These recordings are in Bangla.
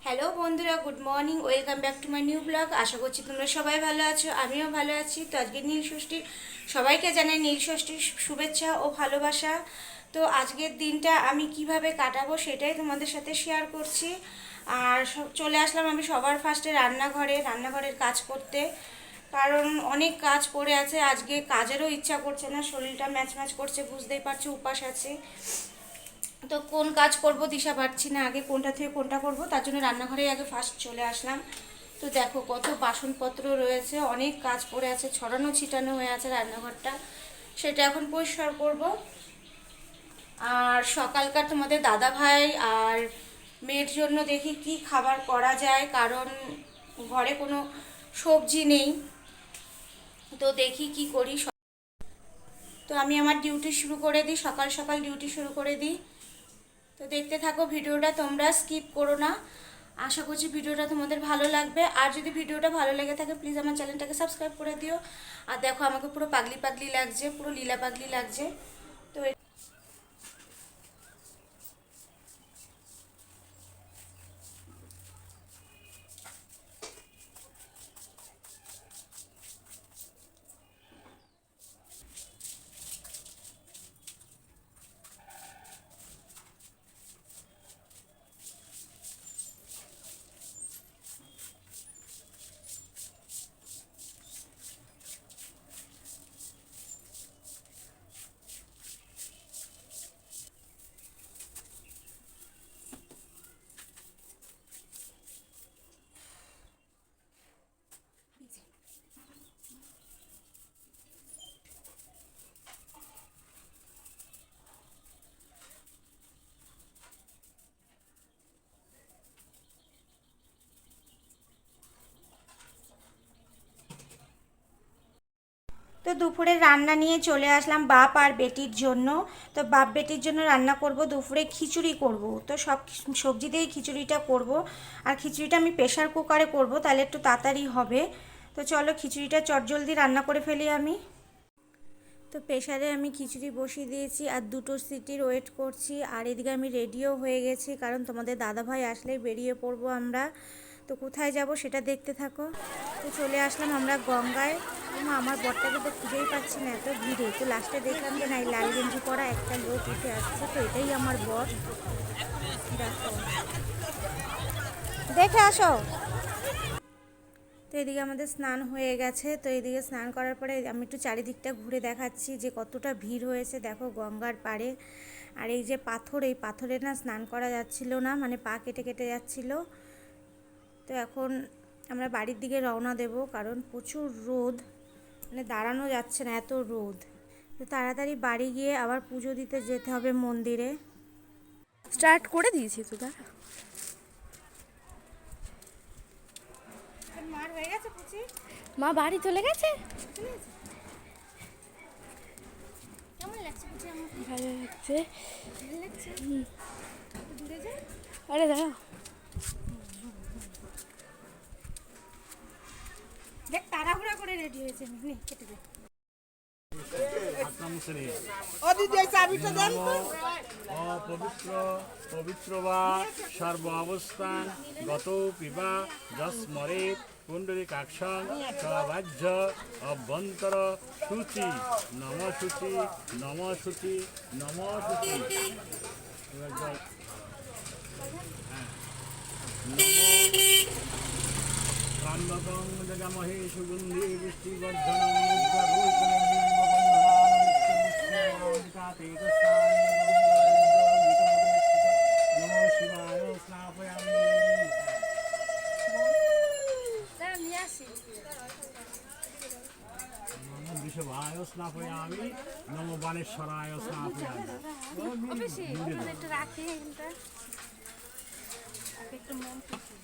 হ্যালো বন্ধুরা, good morning, welcome back to my new blog. আশা করছি তোমরা সবাই ভালো আছো, আমিও ভালো আছি। তো আজকে নীল ষষ্ঠীর সবাইকে জানাই নীল ষষ্ঠীর শুভেচ্ছা ও ভালোবাসা। তো আজকের দিনটা আমি কিভাবে কাটাবো সেটাই তোমাদের সাথে শেয়ার করছি। আর চলে আসলাম আমি সবার ফার্স্টে রান্নাঘরের কাজ করতে, কারণ অনেক কাজ পড়ে আছে। আজকে কাজেরও ইচ্ছা করছে না, শরীরটা ম্যাচ ম্যাচ করছে, বুঝতেই পারছো, উপাস আছে। তো কোন কাজ করব দিশা পাচ্ছি না, আগে কোনটা থেকে কোনটা করব, তার জন্য রান্নাঘরে আগে ফার্স্ট চলে আসলাম। তো দেখো কত বাসনপত্র রয়েছে, অনেক কাজ পড়ে আছে, ছড়ানো ছিটানো হয়ে আছে রান্নাঘরটা, সেটা এখন পরিষ্কার করব। আর সকালকার তোমাদের দাদা ভাই আর মেয়ের জন্য দেখি কি খাবার করা যায়, কারণ ঘরে কোনো সবজি নেই। তো দেখি কি করি। তো আমি আমার ডিউটি শুরু করে দিই, সকাল সকাল ডিউটি শুরু করে দিই। তো দেখতে থাকো ভিডিওটা, তোমরা স্কিপ করো না। আশা করছি ভিডিওটা তোমাদের ভালো লাগবে। আর যদি ভিডিওটা ভালো লেগে থাকে প্লিজ আমার চ্যানেলটাকে সাবস্ক্রাইব করে দিও। আর দেখো আমাকে পুরো পাগলি পাগলি লাগছে, পুরো লীলা পাগলি লাগছে। তো তো দুপুরে রান্না নিয়ে চলে আসলাম বাপ আর বেটির জন্য। তো বাপ বেটির জন্য রান্না করব, দুপুরে খিচুড়ি করব। তো সব সবজি দিয়েই খিচুড়িটা করব। আর খিচুড়িটা আমি প্রেশার কুকারে করব, তাহলে একটু তাড়াতাড়ি হবে। তো চলো খিচুড়িটা চটজলদি রান্না করে ফেলি আমি। তো প্রেশারে আমি খিচুড়ি বসিয়ে দিয়েছি আর দুটো সিটির ওয়েট করছি। আর এদিকে আমি রেডিও হয়ে গেছি, কারণ তোমাদের দাদাভাই আসলেই বেরিয়ে পড়বো আমরা। তো কোথায় যাব সেটা দেখতে থাকো। তো চলে আসলাম আমরা গঙ্গায়। আমার বরটাকে তো খুঁজেই পাচ্ছি না, এত ভিড়ে। তো লাস্টে দেখলাম যে না, এই লাল গেঞ্জি পরা একটা লোক উঠে আসছে, তো এটাই আমার বর। দেখো, দেখে আসো। তো এদিকে আমাদের স্নান হয়ে গেছে। তো এদিকে স্নান করার পরে আমি একটু চারিদিকটা ঘুরে দেখাচ্ছি যে কতটা ভিড় হয়েছে, দেখো গঙ্গার পাড়ে। আর এই যে পাথর, এই পাথরে না স্নান করা যাচ্ছিল না, মানে পা কেটে কেটে যাচ্ছিল। তো এখন আমরা বাড়ির দিকে রওনা দেব, কারণ প্রচুর রোদ, মানে দাঁড়ানো যাচ্ছে না, এত রোদ। তো তাড়াতাড়ি বাড়ি গিয়ে আবার পুজো দিতে যেতে হবে মন্দিরে। স্টার্ট করে দিয়েছি তো দাঁড়া। মার হয়ে গেছে পুচি, মা বাড়ি চলে গেছে। কেমন লাগছে পুচি? আমার ভালো লাগছে। ভালো লাগছে। দূরে যাই, আরে দাঁড়া, দেখ তাড়াহুড়া করে রেডি হয়েছে, নে কেটে দে। অপবিত্র পবিত্র বা সর্ব অবস্থান গত পিবা যস্মরে পুণ্ডরীকাক্ষং সবাহ্য অভ্যন্তর শুচি নম শুচি নম শুচি নম শুচি। ত্রম্বকং জগামহে সুগন্ধি পুষ্টিবর্ধনং নমো শিবায় স্নাপয়ামি। নমো বৃষভায় স্নাপয়ামি, নমো বাণেশ্বরায় স্নাপয়ামি। একটু রাখি এখানটা, একটু মন খুশি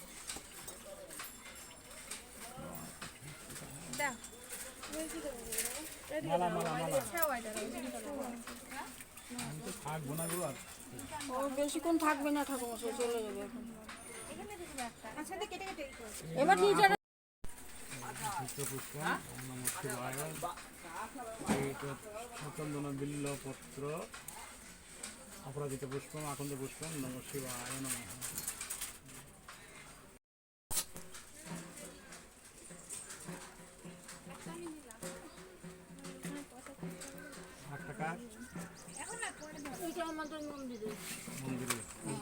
দাও। মালা মালা মালা আমি তো থাকবো না গো। আর ও বেশিক্ষণ থাকবে না, ঠাকুমা চলে যাবে এখন। আচ্ছা কেটে কেটে এবার নিয়ে যাবে। পুষ্পম নম শিবায় চন্দন বিল্ল পত্র অপরাজিত পুষ্পম আকন্দ পুষ্পম নম শিবায় নমঃ।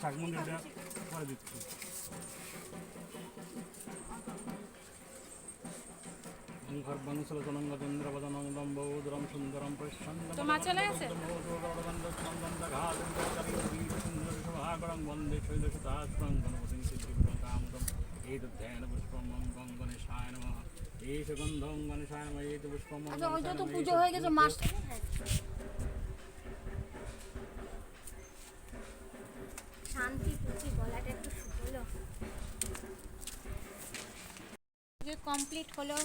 শাক মন্দিরটা করে দিচ্ছি। চন্দ্রবদনন্দম্বুদরম সুন্দরম তো মা চলে গেছে? পরিচ্ছন্নগরং বন্দে শৈলসুতাস্ত্রং গণপতিং সিদ্ধিকামদম এইতধ্যান পুষ্পম গণেশায় নমঃ এইষ গন্ধং গণেশায় নমঃ এইত পুষ্পম আচ্ছা ওইটা তো পুজো হয়ে গেছে মাস শান্তি পুচি গলাটা একটু শুকলো কমপ্লিট হলো।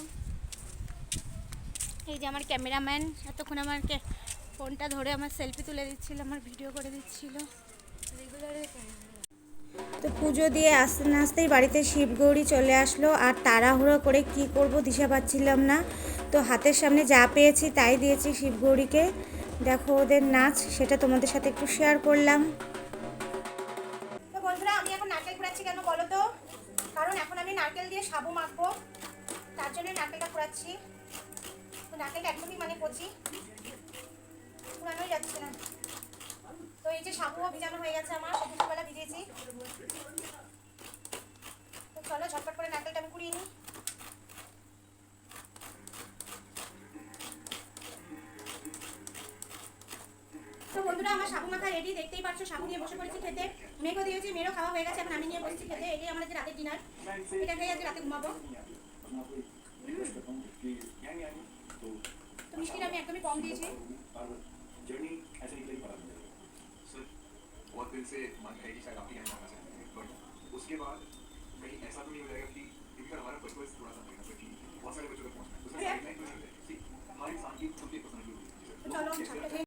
এই যে আমার ক্যামেরাম্যান এতক্ষণ আমার ফোনটা ধরে আমার সেলফি তুলে দিচ্ছিল, আমার ভিডিও করে দিচ্ছিল। তো পুজো দিয়ে আস্তে না আসতেই বাড়িতে শিবগৌরী চলে আসলো, আর তাড়াহুড়ো করে কি করব দিশা পাচ্ছিলাম না। তো হাতের সামনে যা পেয়েছি তাই দিয়েছি শিবগৌরীকে। দেখো ওদের নাচ, সেটা তোমাদের সাথে একটু শেয়ার করলাম। তো বন্ধুরা, আমি এখন নারকেল কুড়াচ্ছি কেন বলো তো? কারণ এখন আমি নারকেল দিয়ে সাবু মাখবো, তার জন্য নারকেলটা কুড়াচ্ছি। তো নারকেলটা একদমই মানে কচি, কুড়ানোই যাচ্ছে না। তো এই যে সাবুও ভিজানো হয়ে গেছে আমার, দুপুরবেলা ভিজিয়েছি। তো চলো ঝটপট করে নারকেলটা আমি কুড়িয়ে নিই। তো বন্ধুরা, আমার সাবু মাখা রেডি, দেখতেই পাচ্ছ। সাবু নিয়ে বসে পড়েছি খেতে। মেয়েকেও দিয়েছি, মেয়েরও খাওয়া হয়ে গেছে, এখন আমি নিয়ে বসছি খেতে। এটাই আমাদের যে রাতের ডিনার, এটা খেয়ে আজকে রাতে ঘুমাবো। তো মিষ্টিটা আমি একদমই কম দিয়েছি। बहुत दिल से मन है कि शायद आपके यहाँ जाना चाहेंगे, बट उसके बाद कहीं ऐसा तो नहीं हो जाएगा कि क्योंकि हमारा पर्पस थोड़ा सा रहेगा सर कि बहुत सारे बच्चों तक पहुँचना है, उसमें साइड लाइन कुछ नहीं है। हर इंसान की खुद की पर्सनलिटी होती है।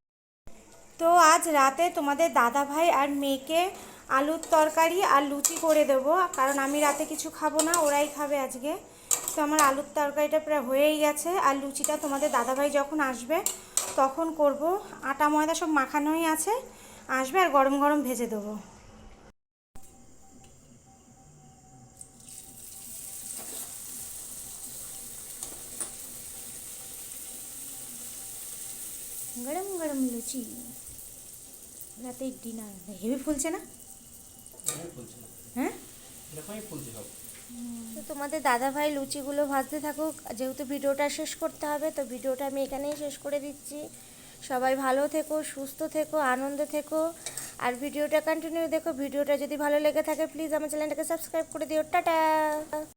তো আজ রাতে তোমাদের দাদা ভাই আর মেয়েকে আলুর তরকারি আর লুচি করে দেবো, কারণ আমি রাতে কিছু খাবো না, ওরাই খাবে আজকে। তো আমার আলুর তরকারিটা প্রায় হয়েই গেছে, আর লুচিটা তোমাদের দাদা ভাই যখন আসবে তখন করব। আটা ময়দা সব মাখানোই আছে, আসবে আর গরম গরম ভেজে দেবো। গরম গরম লুচি, রাতের ডিনার। হেভি ফুলছে না? হ্যাঁ, তো তোমাদের দাদা ভাই লুচিগুলো ভাজতে থাকুক, যেহেতু ভিডিওটা শেষ করতে হবে, তো ভিডিওটা আমি এখানেই শেষ করে দিচ্ছি। সবাই ভালো থেকো, সুস্থ থেকো, আনন্দে থেকো, আর ভিডিওটা কন্টিনিউ দেখো। ভিডিওটা যদি ভালো লেগে থাকে প্লিজ আমার চ্যানেলটাকে সাবস্ক্রাইব করে দিও। টাটা।